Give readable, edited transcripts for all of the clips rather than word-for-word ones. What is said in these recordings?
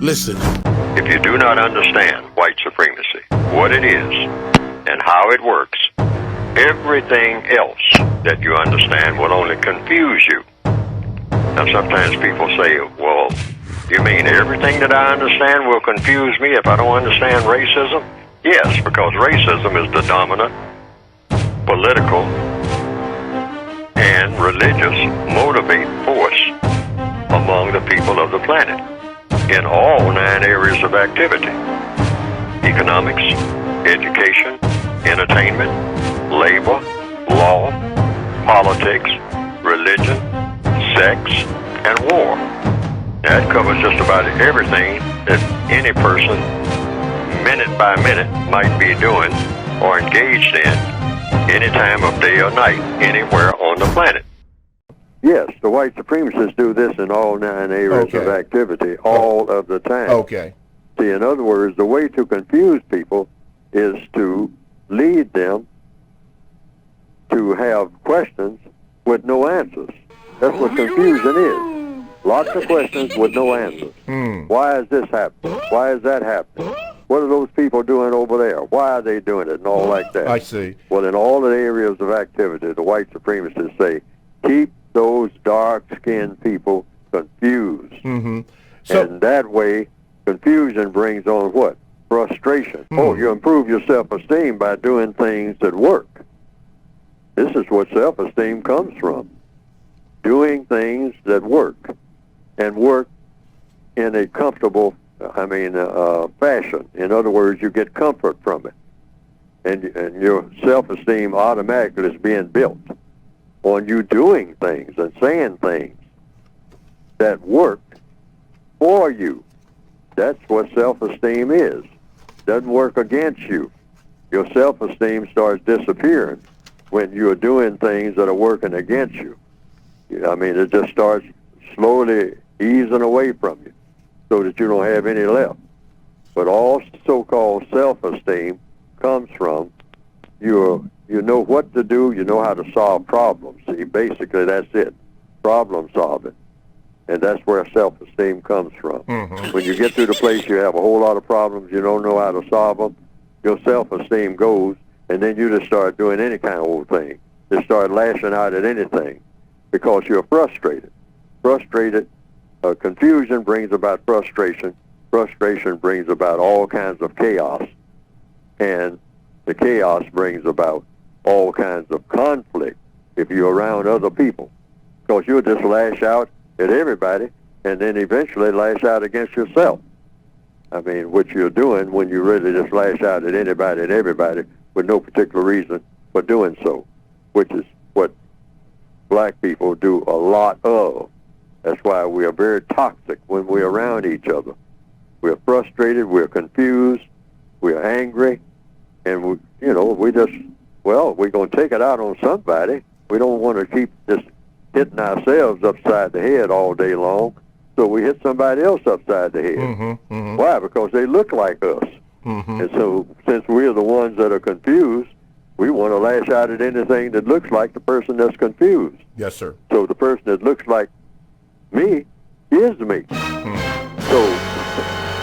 Listen. If you do not understand white supremacy, what it is, and how it works, everything else that you understand will only confuse you. Now, sometimes people say, well, you mean everything that I understand will confuse me if I don't understand racism? Yes, because racism is the dominant political and religious motivating force among the people of the planet in all 9 areas of activity: economics, education, entertainment, labor, law, politics, religion, sex, and war. That covers just about everything that any person, minute by minute, might be doing or engaged in any time of day or night, anywhere on the planet. Yes, the white supremacists do this in all 9 areas of activity all of the time. Okay. See, in other words, the way to confuse people is to lead them to have questions with no answers. That's what confusion is. Lots of questions with no answers. Why is this happening? Why is that happening? What are those people doing over there? Why are they doing it? And all like that. I see. Well, in all the areas of activity, the white supremacists say, keep those dark-skinned people confused. So, and that way, confusion brings on what? Frustration. Oh, you improve your self-esteem by doing things that work. This is what self-esteem comes from. Doing things that work, and work in a comfortable, fashion. In other words, you get comfort from it. And your self-esteem automatically is being built on you doing things and saying things that work for you. That's what self-esteem is. Doesn't work against you. Your self-esteem starts disappearing when you're doing things that are working against you. I mean, it just starts slowly easing away from you so that you don't have any left. But all so-called self-esteem comes from you know what to do, you know how to solve problems. See, basically that's it, problem solving. And that's where self-esteem comes from. When you get to the place you have a whole lot of problems, you don't know how to solve them, your self-esteem goes, and then you just start doing any kind of old thing. Just start lashing out at anything because you're frustrated. Confusion brings about frustration. Frustration brings about all kinds of chaos. And the chaos brings about all kinds of conflict if you're around other people. Because you'll just lash out at everybody and then eventually lash out against yourself. I mean, what you're doing when you really just lash out at anybody and everybody with no particular reason for doing so, which is what black people do a lot of. That's why we are very toxic when we're around each other. We're frustrated, we're confused, we're angry, and we're going to take it out on somebody. We don't want to keep just hitting ourselves upside the head all day long, so we hit somebody else upside the head. Why? Because they look like us. And so since we're the ones that are confused, we want to lash out at anything that looks like the person that's confused. Yes, sir. So the person that looks like me is me. So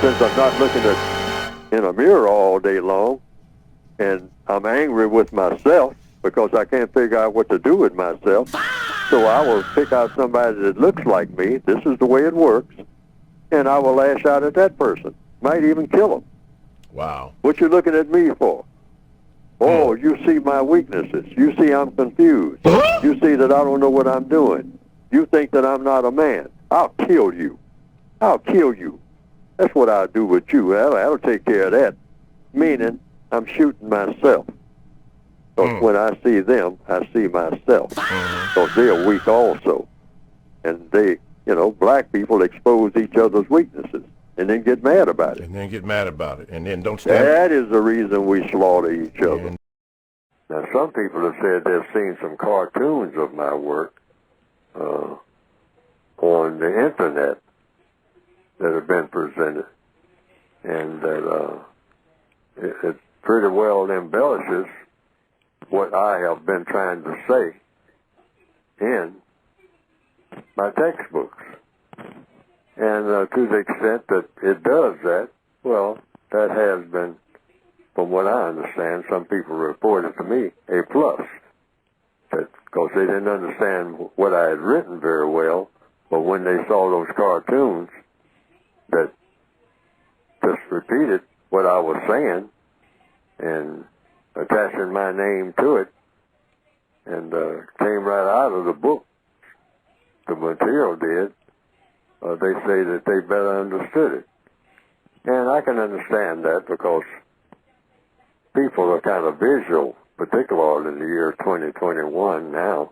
since I'm not looking in a mirror all day long, and I'm angry with myself because I can't figure out what to do with myself, so I will pick out somebody that looks like me. This is the way it works. And I will lash out at that person. Might even kill them. Wow. What you looking at me for? Oh, you see my weaknesses. You see I'm confused. You see that I don't know what I'm doing. You think that I'm not a man. I'll kill you. I'll kill you. That's what I'll do with you. That'll take care of that. Meaning, I'm shooting myself. Because when I see them, I see myself. Because they're weak also. And they, black people expose each other's weaknesses and then get mad about it. And then don't stand. That is the reason we slaughter each other. Now, some people have said they've seen some cartoons of my work on the internet that have been presented. And that it pretty well embellishes what I have been trying to say in my textbooks. And to the extent that it does that, well, that has been, from what I understand, some people reported to me, a plus. Because they didn't understand what I had written very well, but when they saw those cartoons that just repeated what I was saying and attaching my name to it, and came right out of the book, the material did, they say that they better understood it. And I can understand that because people are kind of visual, particularly in the year 2021 now,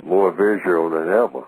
more visual than ever.